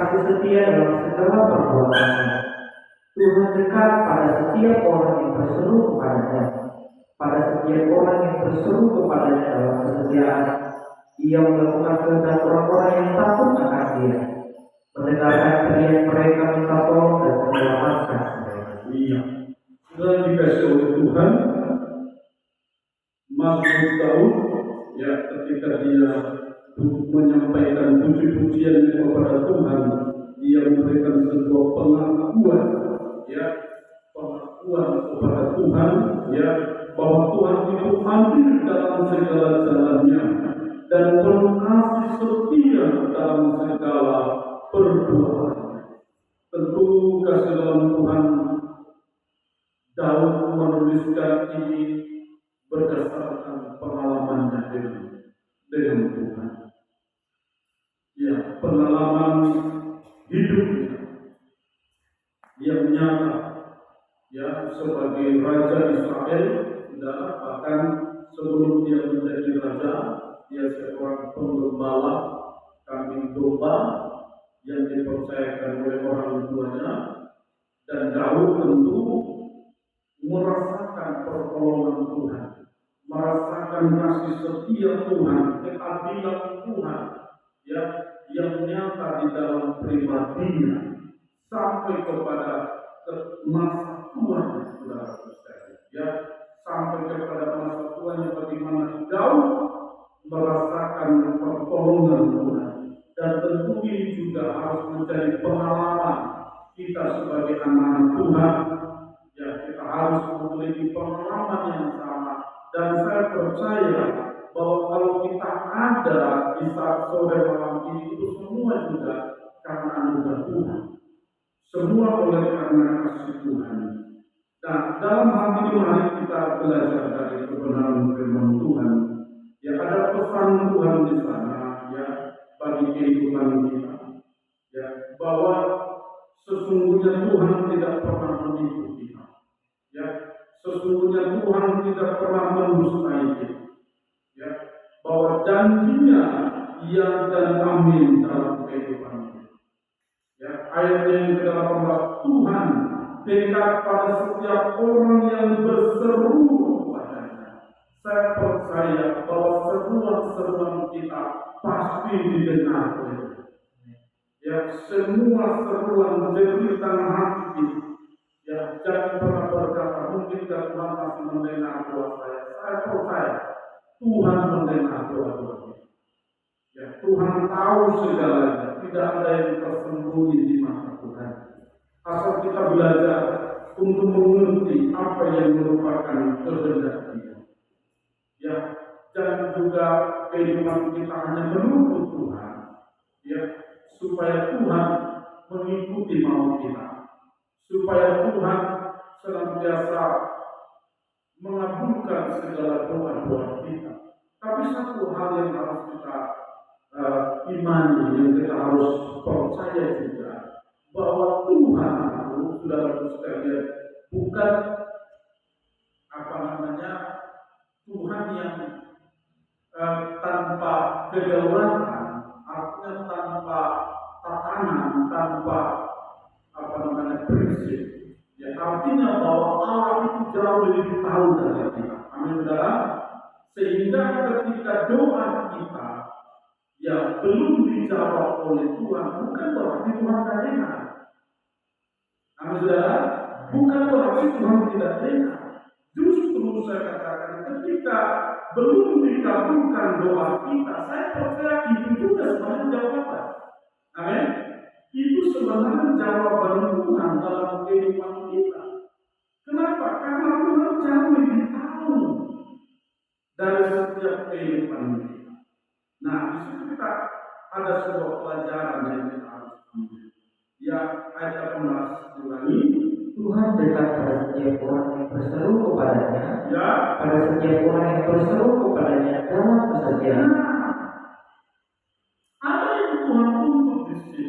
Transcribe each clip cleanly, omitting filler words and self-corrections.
kasih setia dalam segala perbuatannya. Tuhan dekat pada setiap orang yang berseru kepadanya. Pada setiap orang yang berseru kepadanya dalam kesetiaan, Ia melakukan kehendak orang-orang yang takut akan Dia, mendengarkan teriak mereka minta tolong dan menyelamatkan mereka. Iya. Sudah dikasih oleh Tuhan, Mazmur Daud, ya ketika dia menyampaikan puji-pujian kepada Tuhan, dia memberikan sebuah pengakuan, ya pengakuan kepada Tuhan, ya bahwa Tuhan itu hadir dalam segala jalannya dan penuh kasih setia dalam segala perbuatannya. Tentu kasih dalam Tuhan, Daud menuliskan ini berdasarkan pengalamannya dengan Tuhan. Ya, pengalaman hidupnya yang nyata, ya sebagai Raja Israel, bahkan sebelum dia menjadi raja, dia seorang penggembala kambing domba yang dipercayakan oleh orang tuanya, dan Daud tentu merasakan pertolongan Tuhan, merasakan kasih setia Tuhan, keadilan Tuhan, ya yang nyata di dalam pribadinya sampai kepada masa tuanya, saudara-saudara, ya sampai kepada masa tuanya bagaimana Daud merasakan pertolongan Tuhan. Dan tentu ini juga harus menjadi pengalaman kita sebagai anak Tuhan. Ya, kita harus memiliki pengalaman yang sama. Dan saya percaya bahwa kalau kita ada di saat sore malam ini, itu semua juga karena anugerah Tuhan. Semua oleh karena kasih Tuhan. Nah, dalam hal ini mari kita belajar dari kebenaran firman Tuhan. Ya, ada pesan Tuhan di sana, ya, bagi kehidupan kita. Ya, bahwa sesungguhnya Tuhan tidak pernah menipu kita. Ya, sesungguhnya Tuhan tidak pernah mendustai kita. Ya, bahwa janjinya iya dan amin dalam kehidupan kita. Ya, ayat yang ke-18, Tuhan dekat pada setiap orang yang berseru kepadanya. Saya percaya bahwa seruan-seruan kita pasti didengar oleh Tuhan. Ya, semua seruan jeritan hati, ya jangan pernah berkata mungkin Tuhan masih mendengar doa saya. Saya percaya Tuhan mendengar doa-doa kita. Ya, Tuhan tahu segalanya, tidak ada yang tersembunyi di mata Tuhan. Asal kita belajar untuk mengerti apa yang merupakan kehendak Dia. Ya, jangan juga kehidupan kita hanya menuntut Tuhan, ya, supaya Tuhan mengikuti mau kita, supaya Tuhan senantiasa mengabulkan segala doa-doa kita. Tapi satu hal yang harus kita imani, yang kita harus percaya juga, bahwa Tuhan itu sudah sekalian bukan Tuhan yang tanpa kedaulatan, artinya tanpa tatanan, tanpa prinsip. Ya, artinya bahwa Allah itu jauh lebih tahu dari kita. Amin, saudara. Sehingga ketika doa kita yang belum dijawab oleh Tuhan, bukan berarti Tuhan tidak dengar. Amin, saudara. Bukan berarti Tuhan tidak dengar. Justru saya katakan, ketika belum dikabulkan doa kita, saya percaya itu juga sebenarnya jawaban. Amin. Itu sebenarnya jawaban Tuhan dalam kehidupan kita. Kenapa? Karena Tuhan jauh lebih tahu dari setiap kehidupan kita. Nah, di situ kita ada sebuah pelajaran yang kita harus ambil. Ya, ayat 18 ulangi. Tuhan dekat pada setiap orang yang berseru kepadanya. Ya, pada setiap orang yang berseru kepadanya dalam kesetiaan. Ada yang Tuhan tuntut di sini.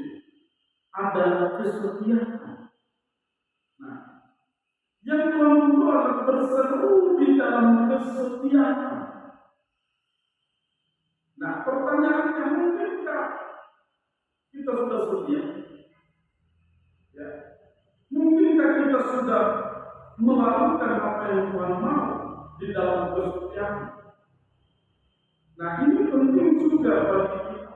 Ada kesetiaan. Nah, yang Tuhan tuntut adalah berseru di dalam kesetiaan. Nah, pertanyaannya, mungkinkah Kita sudah setia. Ya. Mungkinkah kita sudah melakukan apa yang Tuhan mau di dalam kesetiaan? Nah, ini penting juga bagi kita.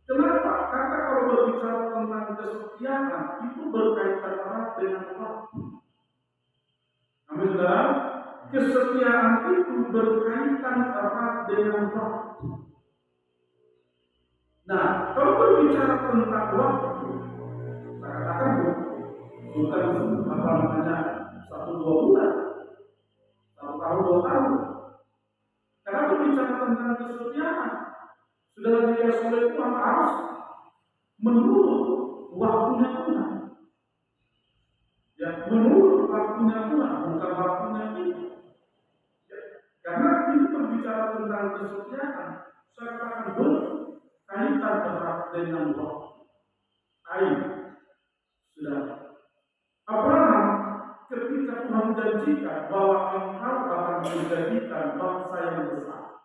Kenapa? Karena kalau berbicara tentang kesetiaan itu berkaitan erat dengan waktu. Amin, saudara. Kesetiaan itu berkaitan erat dengan waktu. Nah, kalau berbicara tentang waktu, saya katakan bukan apa namanya 1-2 bulan, 1 tahun 2 tahun. Karena berbicara tentang kesetiaan, sudah dikasih oleh Tuhan harus menurut waktunya Tuhan. Ya, menurut waktunya Tuhan, bukan waktunya kita. Ya, karena ini berbicara tentang kesetiaan, saya katakan berkaitan erat dengan waktu. Ayo, sudah. Abraham ketika Tuhan janjikan bahwa engkau akan menjadikan bangsa yang besar,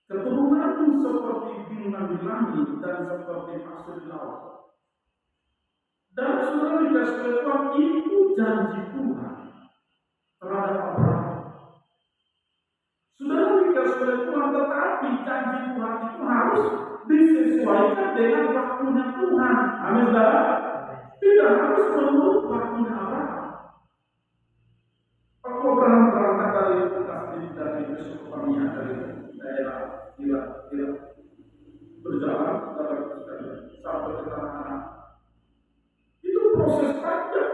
keturunanmu seperti bintang di langit dan seperti pasir di laut. Dan saudara dikasih oleh Tuhan, itu janji Tuhan terhadap Abraham. Saudara dikasih oleh Tuhan, tetapi janji Tuhan itu harus disesuaikan dengan waktunya Tuhan. Amin, saudara. Tidak harus menurut waktunya Abraham. Waktu Abraham berangkat dari Mesopotamia, dari daerah Irak berjalan sampai ke tanah, itu proses panjang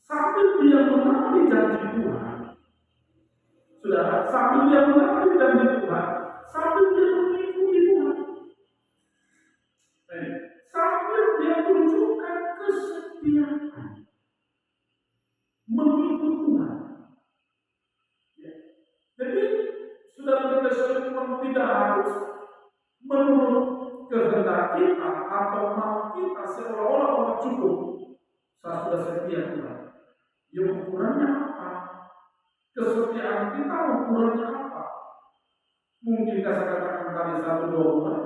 sampai dia mengerti janji Tuhan. Saudara, sampai dia mengerti janji Tuhan, sampai dia mengikuti Tuhan, sampai dia tunjukkan kesetiaan mengikut Tuhan. Ya. Jadi sudah berdasarkan Tuhan tidak harus menurut kehendak kita atau mau kita seolah-olah cukup. Saya sudah setia Tuhan. Ya, ukurannya apa? Kesetiaan kita ukurannya apa? Mungkin saya katakan tadi 1-2 bulan,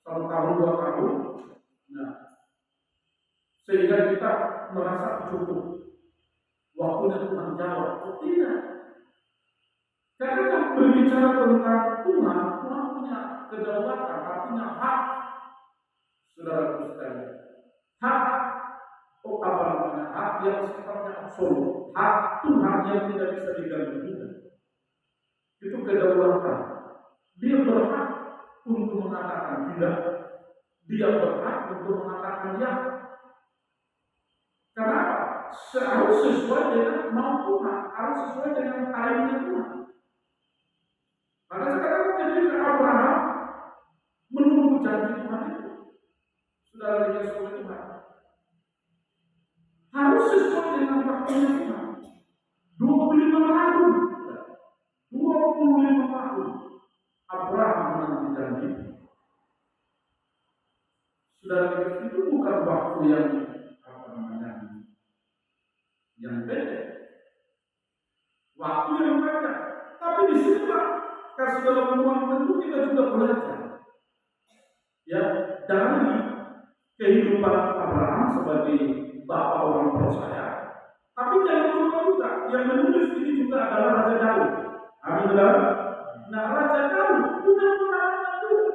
1 tahun 2 tahun. Nah, sehingga kita merasa cukup. Waktunya Tuhan jawab. Oh, tidak. Karena kalau berbicara tentang Tuhan punya kedaulatan, artinya hak. Saudara sekalian, hak, apa namanya, hak yang sifatnya absolut, hak Tuhan yang tidak bisa diganggu. Itu kedaulatan. Dia berhak untuk mengatakan tidak, dia berhak untuk mengatakan ya. Karena harus sesuai dengan mau Tuhan, harus sesuai dengan timingnya Tuhan. Maka sekarang ketika Abraham menunggu janji Tuhan itu, sudah dikasih oleh Tuhan, harus sesuai dengan waktunya Tuhan. 25 tahun, 25 tahun Abraham menanti janji. Sudah dikasih itu bukan waktu yang yang pendek, waktu yang panjang. Tapi di sini kasih dalam ruang tentu kita juga belajar. Ya, dari kehidupan Abraham sebagai bapak orang percaya. Tapi jangan lupa juga yang menulis ini juga adalah Raja Daud. Amin, saudara. Nah, Raja Daud punya pengalaman juga.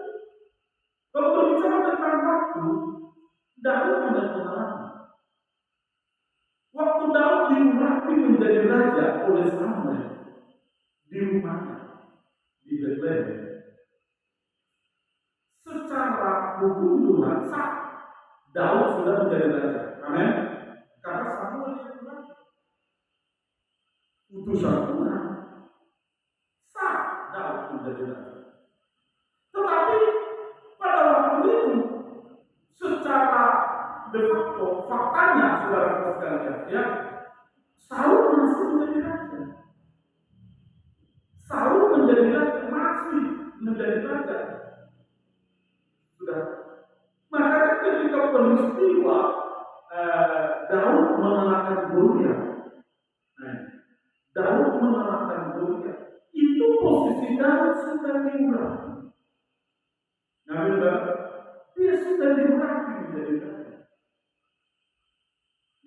Kalau berbicara tentang waktu, Daud punya pengalaman. Waktu Daud diurapi menjadi raja oleh Samuel di rumahnya di Bethlehem, secara hukum Tuhan sah Daud sudah menjadi raja. Amin. Karena Samuel yang raja, utusan Tuhan, sah Daud menjadi raja. Tetapi pada waktu itu, secara de facto, faktanya saudara sekalian, ya, Saul masih menjadi raja. Saul menjadi raja, masih menjadi raja. Sudah. Maka ketika peristiwa Daud mengalahkan Goliat, Daud mengalahkan Goliat, itu posisi Daud sudah diurapi. Nah, saudara, dia sudah diurapi menjadi raja.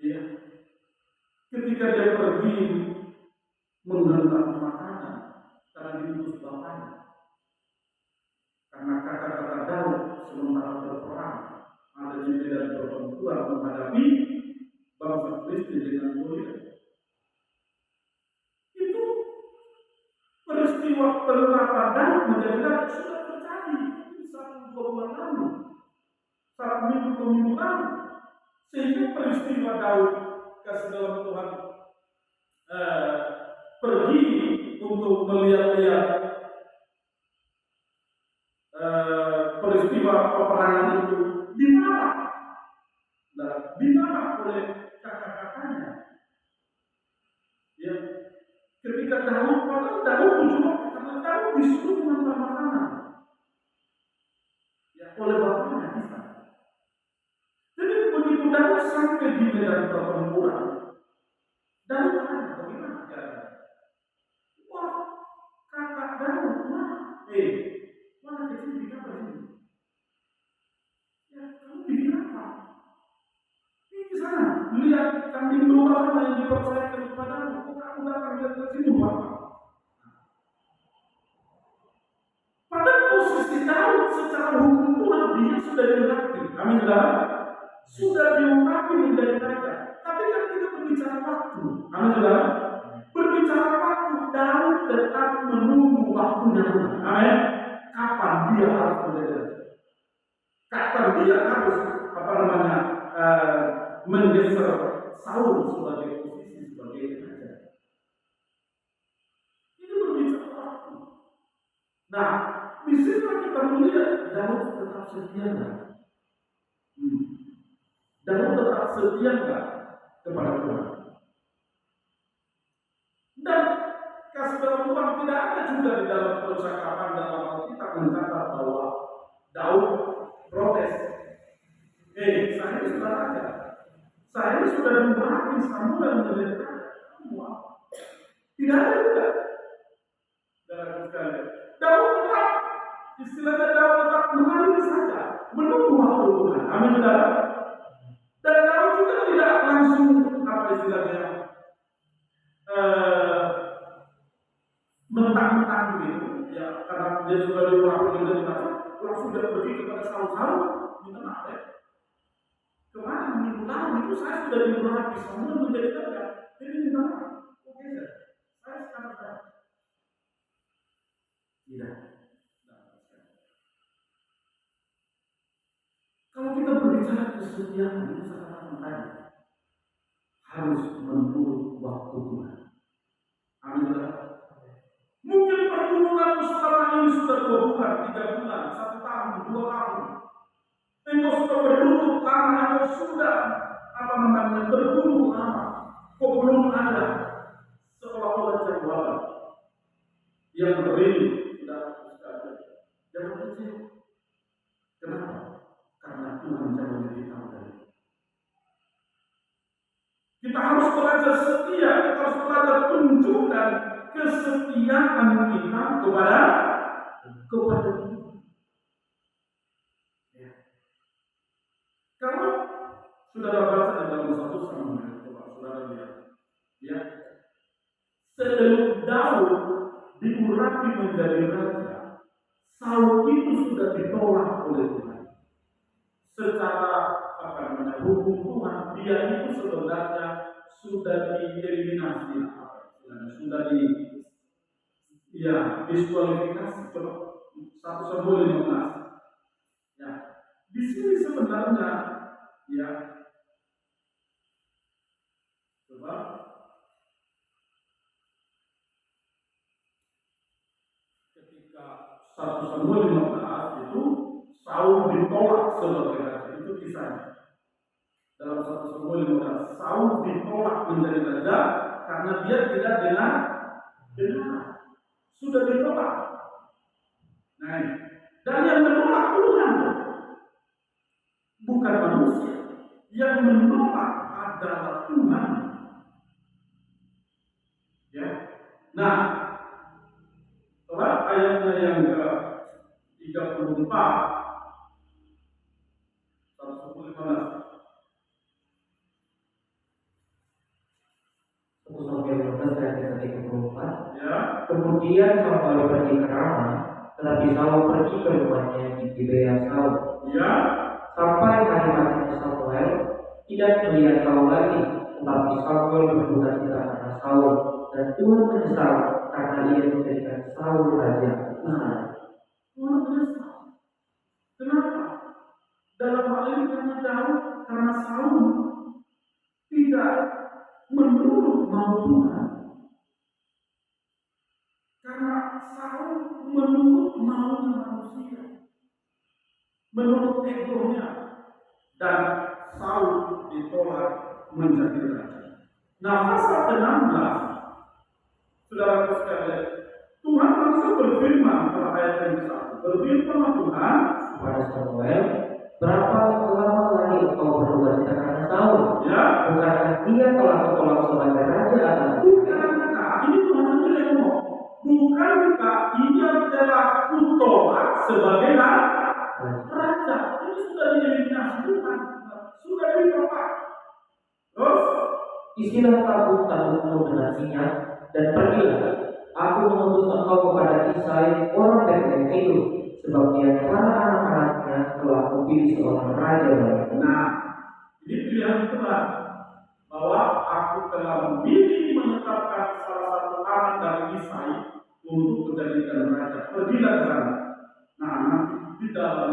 Ya, ketika dia pergi menghentak makanan karena diutus bapaknya, karena kata-kata Daud sementara berperang ada judi dan pertempuran menghadapi bangsa Filistin dengan Goliat. Itu peristiwa penerapan Daud menjadi raja sudah terjadi satu bulan lalu, satu minggu lalu, sehingga peristiwa Daud kasih dalam Tuhan pergi untuk melihat-lihat peristiwa peperangan itu dimarah oleh kakak-kakaknya. Ya, ketika Daud berjuang karena Daud disuruh mengantar makanan, ya, oleh bapaknya Isa. Jadi begitu Daud sampai di medan pertempuran, Daud tanya bagaimana caranya? Wah, kakak Daud, mana kecil bikin apa ini? Ya, kamu bikin apa? Ini sana, lihat kambing domba yang dipercayakan kepadamu. Kok kamu datang lihat ke sini buat apa? Pada posisi Daud secara hukum Tuhan dia sudah diurapi. Amin, saudara. Sudah diurapi menjadi raja. Tapi kan kita berbicara waktu. Amin, saudara. Berbicara waktu, Daud tetap menunggu waktunya Tuhan. Amin. Kapan dia harus menjadi raja? Kapan dia harus menggeser Saul sebagai posisi sebagai raja. Ini berbicara waktu. Nah, di sini kita melihat Daud tetap setia nggak? Daud tetap setia nggak kepada Tuhan? Dan kasih dalam Tuhan tidak ada juga di dalam percakapan dalam Alkitab mencatat bahwa Daud protes. Saya ini sudah raja. Saya ini sudah diurapi Samuel menjadi raja. Tidak ada juga. Dalam sekali. Daud tetap, istilahnya Daud tetap mengalir saja, menunggu waktu Tuhan. Amin, saudara. Dan Daud juga tidak langsung istilahnya mentang-mentang gitu, ya, karena dia sudah diurapi menjadi raja, langsung dia pergi kepada Saul, minta maaf ya. Kemarin minggu lalu itu saya sudah diurapi Samuel menjadi raja, jadi minta maaf. Oke, saya sekarang raja. Tidak. Kalau kita berbicara kesetiaan itu sangat penting. Harus menurut waktu Tuhan. Amin. Mungkin pergumulan selama ini sudah 2 bulan, 3 bulan, 1 tahun, 2 tahun. Engkau sudah berlutut lama, engkau sudah bergumul lama. Kok belum ada seolah-olah jawaban yang beri sudah sekali. Jangan kecil. Kenapa? Karena Tuhan jauh lebih tahu dari itu. Kita harus belajar setia, kita harus belajar tunjukkan kesetiaan kita kepada Tuhan. Ya. Kalau saudara baca di dalam 1 Samuel, coba saudara lihat, ya, sebelum Daud diurapi menjadi raja, Saul itu sudah ditolak oleh Tuhan. Secara hukum Tuhan, dia itu sebenarnya sudah dieliminasi, sudah diskualifikasi. Coba 1 Samuel 15. Ya, di sini sebenarnya, ya, coba ketika 1 Samuel 15 itu Saul ditolak sebagai raja, itu kisahnya. Dalam 1 Samuel 15, Saul ditolak menjadi raja karena dia tidak benar. Sudah ditolak. Nah, dan yang menolak Tuhan, bukan manusia. Yang menolak adalah Tuhan. Ya. Nah, ayatnya yang ke-34 Kemudian Samuel pergi ke Rama, tetapi Saul pergi ke rumahnya di Gibea Saul. Ya, Sampai hari matinya Samuel, tidak melihat Saul lagi, tetapi Samuel berduka cita karena Saul, dan Tuhan menyesal karena ia menjadikan Saul raja. Tuhan menyesal. Kenapa? Dalam hal ini karena Daud, karena Saul tidak menurut mau Tuhan. Karena Saul menurut maunya manusia, menurut egonya, dan Saul ditolak menjadi raja. Nah, pasal ke-16, saudara sekalian, Tuhan langsung berfirman pada ayat yang ke-1. Berfirman Tuhan Kepada Samuel, berapa lama lagi engkau berduka cita karena Saul? ya, Bukankah dia telah kutolak sebagai raja atas bukankah ini Tuhan sendiri yang ngomong, bukankah ia telah kutolak sebagai raja? Ini sudah dieliminasi Tuhan, sudah ditolak. Terus isilah tabung-tabungmu dengan minyak dan pergilah. Aku mengutus engkau kepada Isai orang Betlehem itu, sebab dia para anak-anaknya telah kupilih seorang raja bagiku. nah, ini pilihan Tuhan bahwa aku telah memilih menetapkan salah satu anak dari Isai untuk menjadikan raja. Pergilah ke sana. Nah, nanti di dalam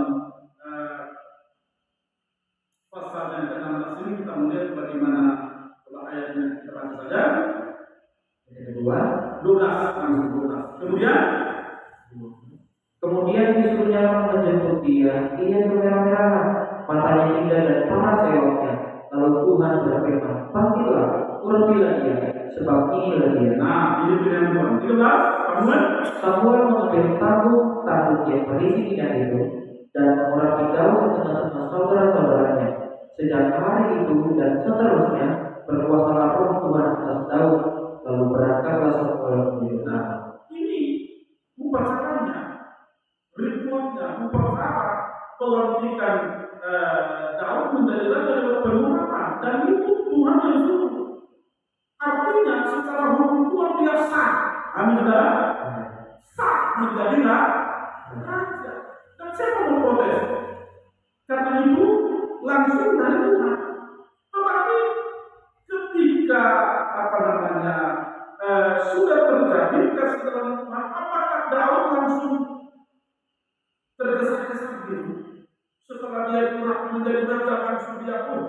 pasal yang ke-16 ini kita melihat bagaimana kalau ayatnya kita baca saja. Yang kedua, 12 langsung 12. kemudian disuruhnya menjemput dia bermerah-merahan, matanya indah dan panas sewaknya. Lalu Tuhan berfirman, bangkitlah, urutilah dia, sebab inilah dia. Nah, ini pilihan Tuhan. 13, Samuel mengambil tanduk yang berisi minyak itu dan mengurapi Daud di tengah-tengah saudara-saudaranya. Sejak hari itu dan seterusnya berkuasalah roh Tuhan atas Daud. Lalu berangkatlah Samuel menjadi nah, ini upacaranya, ritualnya, upacara pelantikan Daud menjadi raja adalah penghormatan, dan itu Tuhan yang suruh. Artinya secara hukum Tuhan dia sah. Amin, saudara. Sah menjadi raja. Dan siapa mau protes? Karena itu langsung dari Tuhan. Tetapi ketika sudah terjadi kasih dalam Tuhan, apakah Daud langsung tergesa-gesa gitu? Setelah dia kurang menjadi raja, langsung dia pun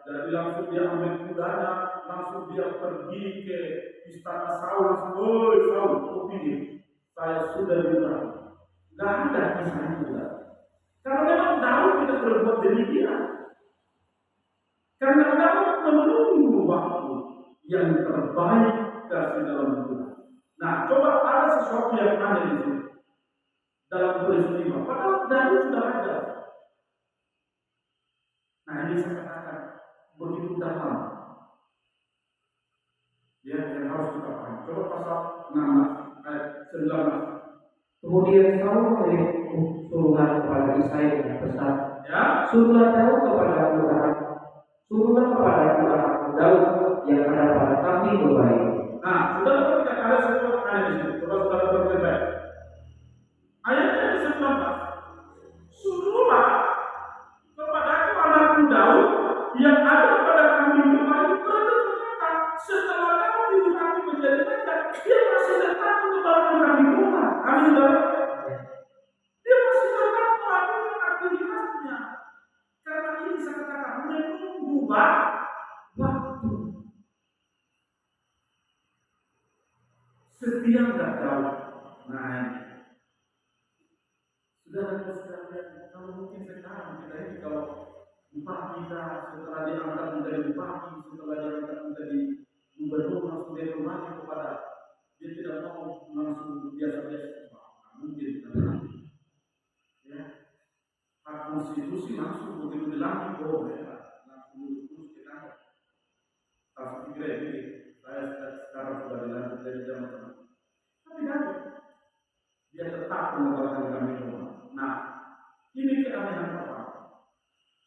jadi langsung dia ambil kudanya, langsung dia pergi ke istana Saul, langsung, "Woi Saul, kau pilih, saya sudah bilang." Tidak ada kisah itu. Karena memang Daud tidak berbuat demikian. Karena Daud menunggu waktu yang terbaik kasih dalam Tuhan. Nah, coba ada sesuatu yang aneh di sini dalam peristiwa. Padahal Daud sudah ada. Nah, ini saya katakan begitu dalam. Ya, yang harus kita pahami. Coba pasal 16 ayat 19. Kemudian Saul mengirim suruhan kepada Isai dengan pesan, Ya, suruhlah kepadaku anakku Daud yang ada pada kami berbaik. nah, sudah ketika ada sesuatu aneh di sini. Coba saudara berkata, ayatnya yang 19. Suruhlah kepadaku anakku Daud yang ada pada kami berbaik. Berarti ternyata setelah Daud diurapi menjadi raja, dia masih tetap menyebarkan kami rumah. Amin, saudara. Dia masih tetap melakukan aktivitasnya. Karena ini saya katakan menunggu waktu. Setia nggak Daud? Nah, sudah sekalian, kalau mungkin sekarang kita ini kalau bupati kita setelah diangkat menjadi bupati, setelah diangkat menjadi gubernur, langsung dia kembali kepada dia tidak mau langsung biasa-biasa. Mungkin ya, hak konstitusi langsung begitu dilantik boleh langsung terus kita langsung kira ini saya sekarang sudah dilantik dari zaman. Tapi kan dia tetap mengeluarkan kami semua. Nah, ini keanehan pertama.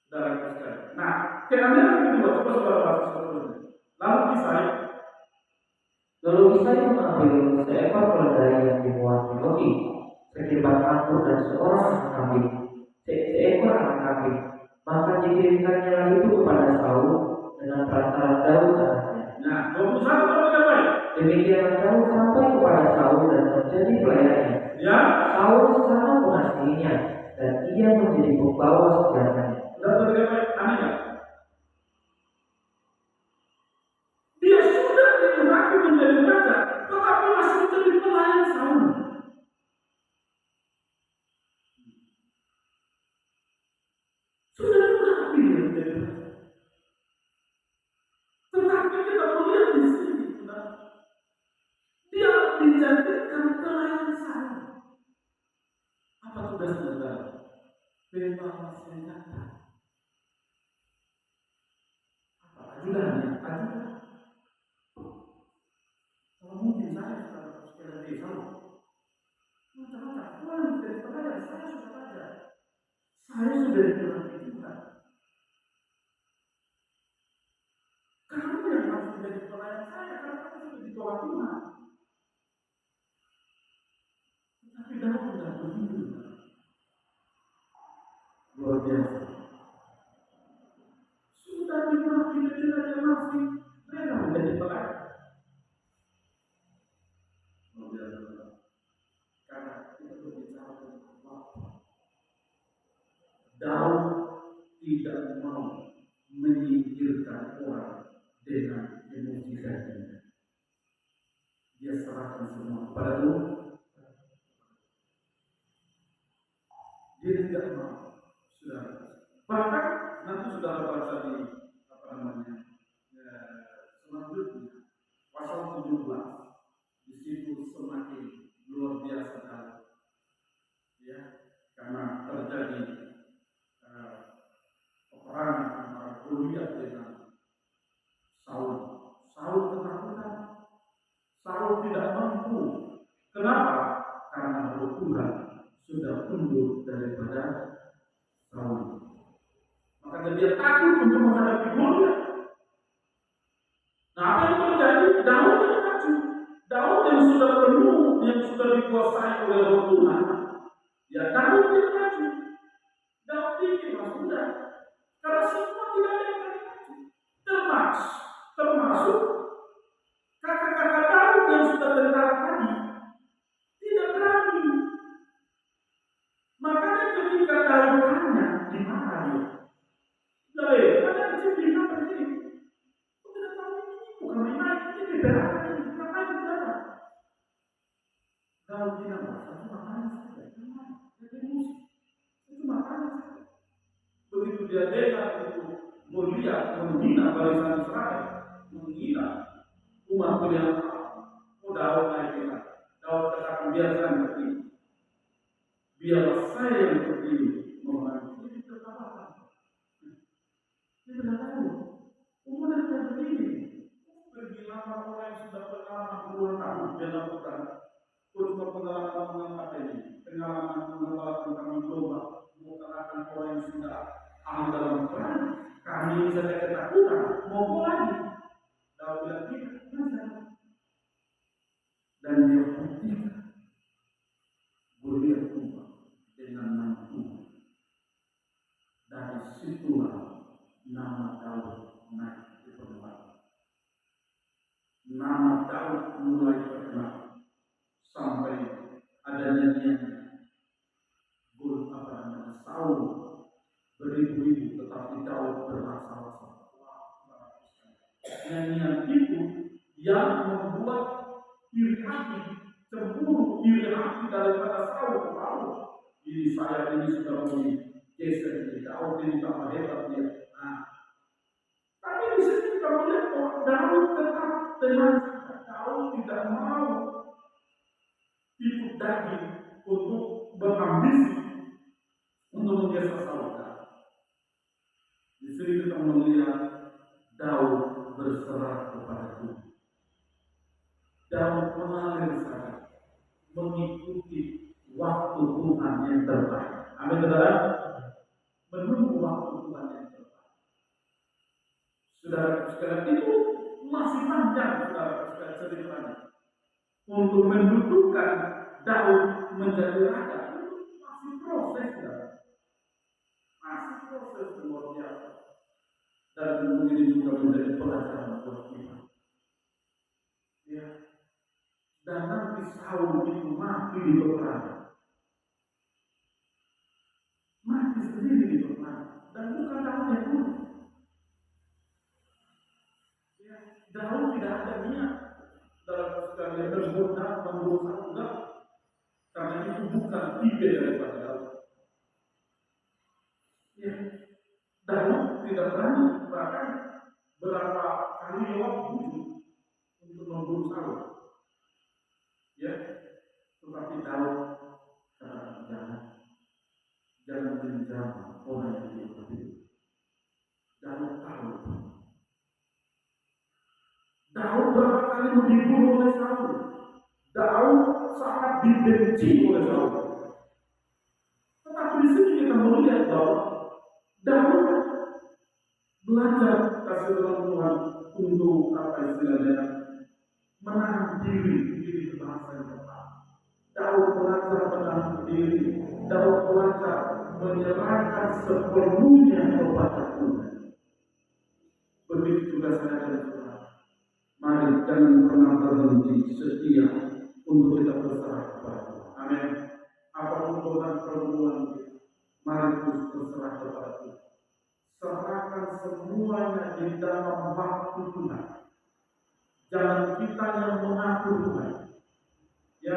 Saudara sekalian. Nah, keanehan kedua, coba saudara baca sebelumnya. Lalu keledai yang dimuat roti, sekibat anggur dan seorang anak kambing, seekor anak kambing. Maka dikirimkannya itu kepada Saul dengan perantara Daud anaknya. Nah, 21 apa? Demikianlah Daud sampai kepada Saul dan menjadi pelayannya. Ya, Saul sangat mengasihinya dan ia menjadi pembawa sejarahnya. sudah tercapai. Aneh nggak? Dia sudah diurapi menjadi raja, tetapi masih menjadi pelayan Saul. Sudah diurapi dia menjadi raja. Tetapi kita melihat di sini, dia dijadikan pelayan Saul. Apa tugas saudara? Pembawa senjata. Apa ajudannya? Ajudan. Kalau mungkin saya sudah di Saul. Macam-macam, Tuhan dari pelayan, saya sudah raja. Saya sudah diurapi Tuhan. Kamu yang harus menjadi pelayan saya, karena kamu sudah ditolak Tuhan. Tapi Daud tidak begitu. Luar biasa. Sudah diurapi menjadi raja masih rela menjadi pelayan. Luar biasa. Karena kita berbicara tentang waktu. Daud tidak mau menyingkirkan orang dengan emosi dagingnya. Dia serahkan semua kepada Tuhan. Dia tidak mau. Sudah. Bahkan nanti sudah baca di selanjutnya pasal 17. Di situ semakin luar biasa sekali. Ya, karena terjadi peperangan antara Goliat dengan Saul. Saul ketakutan. Saul tidak mampu. Kenapa? Karena roh Tuhan sudah tunduk daripada Saul. Maka dia takut untuk menghadapi Goliat. Nah, apa yang terjadi? Daud yang maju. Daud yang sudah penuh, yang sudah dikuasai oleh roh Tuhan. Ya, Daud yang maju. Daud pikir, sudah. Karena semua tidak ada yang maju. Termasuk kakak-kakak Daud yang sudah tentara tadi tidak berani. Makanya ketika Daud tanya, di mana dia? Ada kecil di mana sini? Kau tidak tahu ini bukan main, ini berapa ini? Ngapain berapa? Daud tidak merasa cuma panas saja. Jadi musuh, cuma panas saja. Begitu dia dengar itu Goliat menghina barisan Israel, menghina umat pilihan Allah. Daud naik kita. Daud katakan biarkan begini. Biarlah saya yang berdiri membantu. Ini tertawa. Ini benar tahu. Umur yang berdiri. Pergilah orang yang sudah pengalaman puluhan tahun dalam perang. Cuma pengalaman mengapa ini? Pengalaman mengembalakan kami domba. Mengatakan orang yang sudah ahli dalam perang. Kami saja ketakutan. Mau lagi. Daud bilang tidak. Dan dia buktikan. Goliat tumbang dengan nama Tuhan. Dari situlah nama Daud naik ke permukaan. Nama Daud mulai terkenal sampai adanya Saul beribu-ribu, tetapi Daud bermasalah. Nyanyian itu yang membuat iri hati, cemburu iri hati daripada Saul. Ini saya ini sudah mulai geser ini, Daud ini tambah hebat dia. Nah, tapi di sini kita melihat bahwa Daud tetap tenang. Daud tidak mau ikut daging untuk berambisi untuk menggeser Saul. Di sini kita melihat Daud berserah kepada Tuhan. Daud mengalir saja, mengikuti waktu Tuhan yang terbaik. Amin, saudara. Menunggu waktu Tuhan yang terbaik. Saudara, sekali itu masih panjang, saudara, ceritanya. untuk mendudukkan Daud menjadi raja. Itu masih proses, ya. Masih proses luar biasa. Dan ini juga menjadi pelajaran buat kita. Ya. Dan nanti Saul itu mati di peperangan. Mati sendiri di peperangan. Dan bukan Daud yang bunuh. Ya. Daud tidak ada niat dalam sekalian berbuat membunuh Saul, enggak. Karena itu bukan ide daripada Daud. Ya. Daud tidak berani, bahkan berapa kali Yoab bunuh untuk membunuh Saul. Ya, tetapi Daud katakan jangan menjamah orang yang dia pilih. Daud tahu. Daud berapa kali dibunuh oleh Saul. Daud sangat dibenci oleh Saul. Tetapi di sini kita melihat bahwa Daud belajar kasih Tuhan untuk apa istilahnya menahan diri di bahasa yang tepat. Daud belajar menahan diri. Daud belajar menyerahkan sepenuhnya kepada Tuhan. Begitu juga saya dan saudara. Mari jangan pernah berhenti setia untuk kita berserah kepada Tuhan. Amin. Apapun Tuhan perbuatan kita, mari terus berserah kepada Tuhan. Serahkan semuanya di dalam waktu Tuhan. Jangan kita yang mengatur Tuhan. Ya,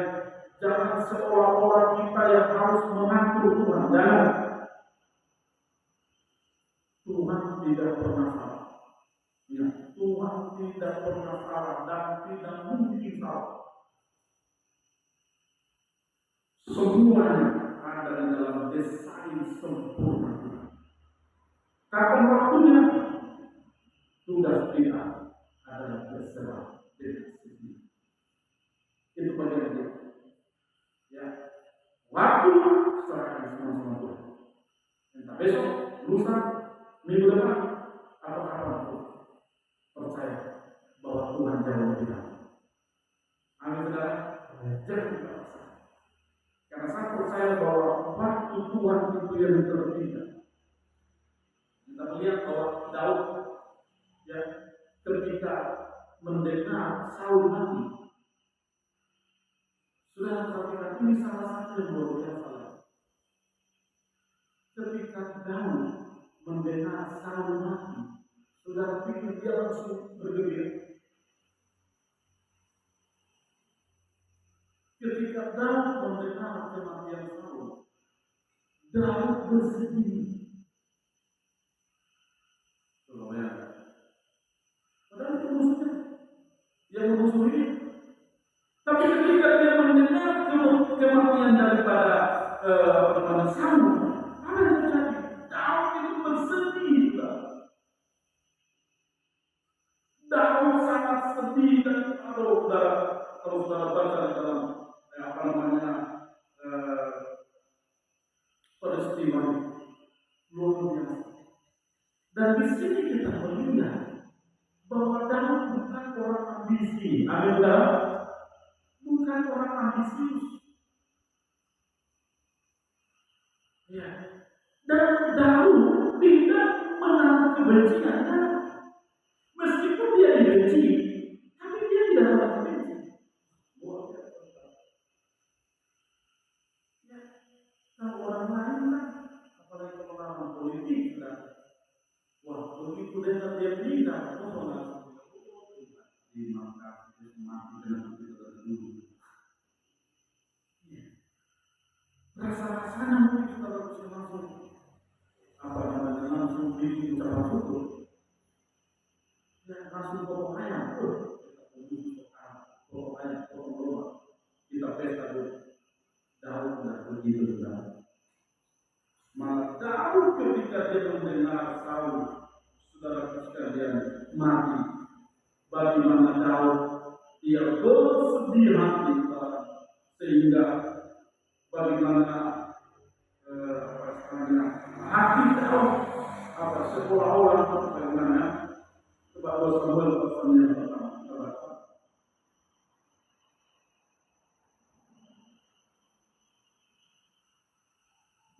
jangan seolah-olah kita yang harus mengatur Tuhan. Jangan. Tuhan tidak pernah salah. Ya, Tuhan tidak pernah salah dan tidak mungkin salah. Semuanya ada di dalam desain sempurna Tuhan. Kapan waktunya? Tugas kita adalah berserah dengan setia. Itu bagian kita. Ya, waktu serahkan semua Tuhan. Entah besok, lusa, minggu depan, atau kapanpun, percaya bahwa Tuhan jauh lebih dalam. Amin, saudara. Jangan kita percaya. Karena saya percaya bahwa waktu Tuhan itu yang tertinggal. Kita melihat bahwa Daud, ya, ketika mendengar Saul mati, sudah perhatikan ini salah satu yang luar biasa. Ketika Daud mendengar Saul mati, sudah pikir dia langsung bergembira. Ketika Daud mendengar kematian Saul, Daud bersedih. Padahal itu musuhnya yang memusuhi. Tapi ketika dia mendengar kematian daripada Saul, apa yang terjadi? Daud itu bersedih juga. Daud sangat sedih dan kalau saudara baca dalam peristiwa luar biasa. Dan di sini kita melihat bahwa Daud bukan orang ambisi. Amin, saudara. Bukan orang ambisius. Ya. Dan Daud tidak menaruh kebencian. Meskipun dia dibenci, tapi dia tidak merasa benci. Ya. Kalau orang lain kan, apalagi pengalaman politik, kan, wah begitu dia pindah, dimakan, mati dengan kita dulu. Rasa-rasanya mungkin kita bisa langsung langsung bikin cara syukur. Ya, langsung potong ayam tuh. Potong ayam, potong rumah. Kita pesta dulu. Daud tidak begitu sudah. Malah Daud ketika dia mendengar Saul, saudara sekalian, mati. Bagaimana Daud dia bersedih hati sehingga bagaimana hati Daud seolah-olah bagaimana coba Samuel pasal yang pertama.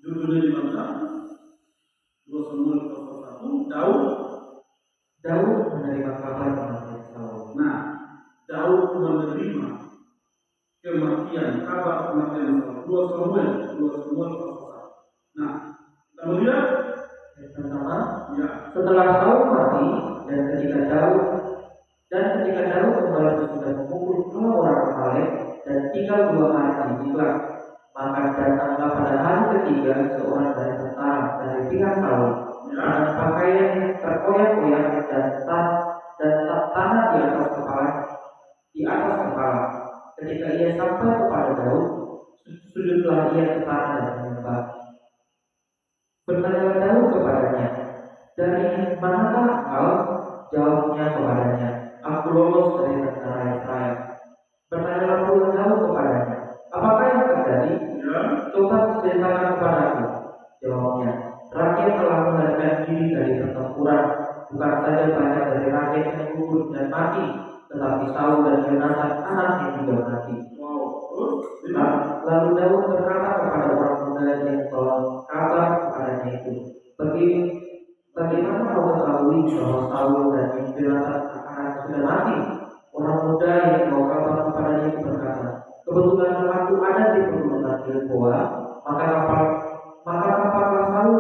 Judulnya di mana? 2 Samuel pasal 1, Daud menerima kabar kematian Saul. Nah, Daud menerima kabar kematian Saul. 2 Samuel pasal 1. Nah, kita melihat Yang pertama, ya, setelah Saul mati dan ketika Daud kembali sudah memukul semua orang Amalek dan tinggal 2 hari di Ziklag, maka datanglah pada hari ketiga seorang dari tentara dari pihak Saul dengan pakaian yang terkoyak-koyak dan tanah di atas kepala. Ketika ia sampai kepada Daud, sujudlah ia ke tanah dan menyembah. Bertanyalah Daud kepadanya, "Dari manakah engkau?" Jawabnya kepadanya, "Aku lolos dari tentara Israel." Bertanyalah pula Daud kepadanya, "Apakah yang terjadi? ya, Coba ceritakan kepadaku." Jawabnya, "Rakyat telah melarikan diri dari pertempuran. Bukan saja banyak dari rakyat yang gugur dan mati, tetapi Saul dan Yonatan anaknya juga mati." wow, terus Lalu Daud berkata kepada orang muda yang membawa kabar kepadanya itu, "Bagaimana kau ketahui bahwa Saul dan Yonatan anak sudah mati?" Orang muda yang membawa kabar kepadanya itu berkata, "Kebetulan aku ada di pegunungan Gilboa, maka kapal Saul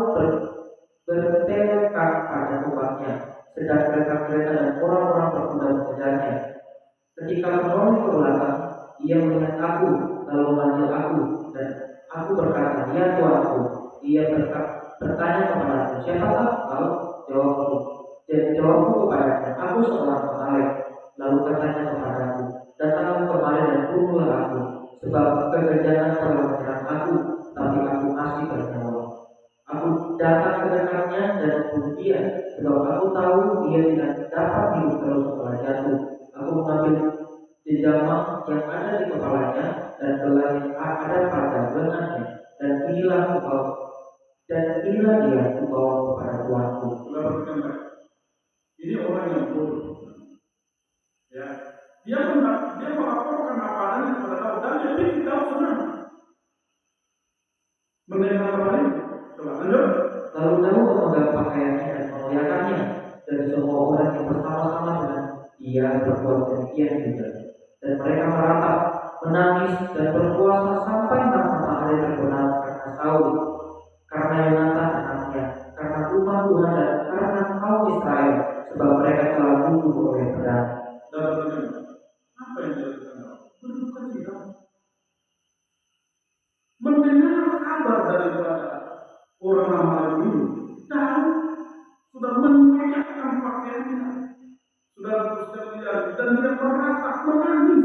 bertelekat pada tombaknya, sedang kereta-kereta dan orang-orang berkuda mengejarnya. Ketika menoleh ke belakang, ia melihat aku, lalu memanggil aku, dan aku berkata, 'Ya Tuanku.' Ia bertanya kepadaku, 'Siapakah kau?' Jawabku kepadanya, 'Aku seorang Amalek.' Lalu katanya kepadaku, 'Datanglah kemari dan bunuhlah aku, sebab kekejaran telah menyerang aku, tapi aku masih bernyawa.' Aku datang ke dekatnya dan membunuh dia, sebab aku tahu dia tidak dapat hidup terus setelah jatuh. Aku mengambil jejamah yang ada di kepalanya dan gelar yang ada pada lengannya, dan inilah dia kubawa kepada tuanku." sudah perhatikan baik. Ini orang yang bodoh. Ya, dia melaporkan apa adanya kepada Daud dan dia bikin Daud senang. Mendengar apa ini? Coba lanjut. Lalu Daud memegang pakaiannya dan memuliakannya, dan semua orang yang bersama-sama dengan dia berbuat demikian juga. Dan mereka meratap, menangis, dan berpuasa sampai matahari terbenam karena Saul, karena Yonatan anaknya, karena umat Tuhan dan karena kaum Israel, sebab mereka telah gugur oleh pedang. Dan bagaimana? Apa yang dilakukan Daud? Berduka cita. Mendengar kabar daripada orang Amalek ini, Daud sudah mengoyakkan pakaiannya, sudah lihat, dan dia meratap menangis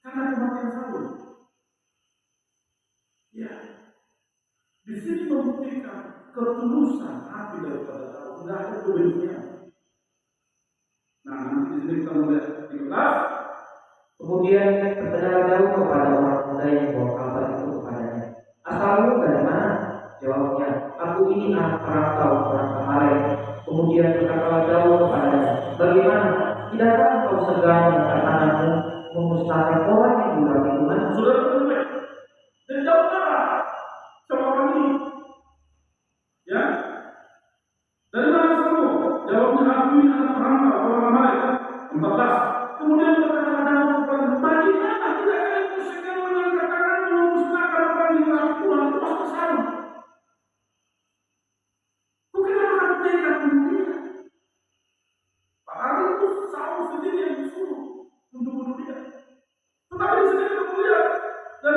karena kematian Saul. Ya, di sini membuktikan ketulusan hati daripada Daud, tidak ada kebencian. Nah, nanti di sini kita melihat 13. Kemudian bertanyalah Daud kepada orang muda yang membawa kabar itu kepadanya, "Asalmu dari mana?" Jawabnya, "Aku ini anak perantau orang Amalek." Kemudian berkatalah Daud kepadanya, "Bagaimana? Tidakkah engkau segan mengangkat tanganmu memusnahkan orang yang diulang Tuhan?" Sudah benar. Dan Daud marah sama orang ini. Ya, dari mana kamu? Jawabnya, "Aku ini anak perantau orang Amalek." 14. Kemudian berkata Daud kepada, "Bagaimana tidak engkau segan mengangkat tanganmu memusnahkan orang yang diulang Tuhan?" Itu maksud Saul. Bukan kamu tega bunuh dia. Padahal itu Saul sendiri yang disuruh untuk bunuh dia. Tetapi di sini kita melihat dan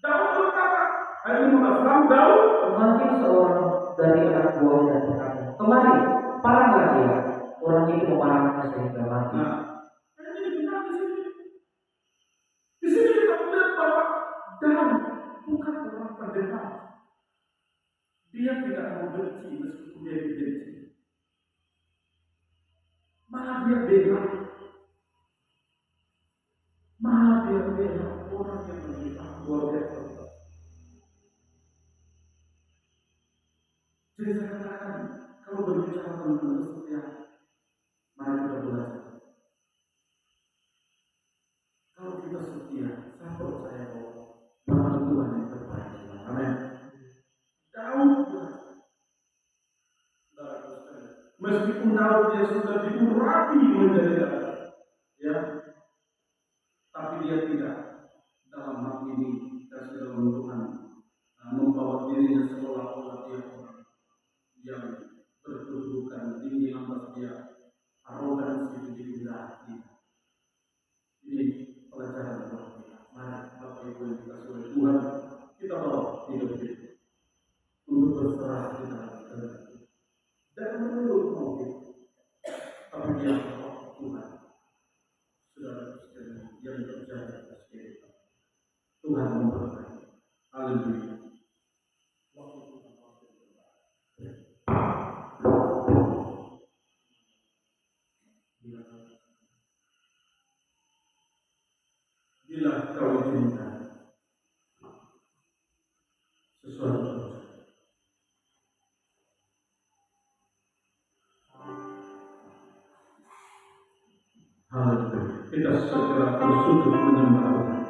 Daud berkata, ayat 15, lalu Daud Memanggil seorang dari anak buahnya dan berkata, "Kemari, paranglah dia." Orang itu meparangnya sehingga mati. Nah, ini kita di sini kita melihat bahwa Daud bukan orang pendendam. Dia tidak membenci meskipun dia dibenci. Malah dia bela. Orang yang lebih luar biasa. Jadi saya katakan, kalau berbicara tentang kesetiaan, mari kita belajar. Kalau kita setia, saya percaya bahwa Tuhan yang terbaik. Meskipun Daud dia sudah diurapi menjadi raja, ya, tapi dia tidak dalam hal ini kasih dalam Tuhan membawa dirinya seolah-olah dia orang yang berkedudukan tinggi atas dia, arogansi begitu hati. Ini pelajaran buat kita. Mari Bapak Ibu yang dikasihi oleh Tuhan, kita bawa hidup kita untuk berserah di dalam kehendak dan menurut mau kita. Tapi dia Tuhan sudah yang terjadi atas kita. Tuhan memberkati. Haleluya. Bila kau izinkan sesuatu, haleluya, kita segera bersujud menyembah Tuhan.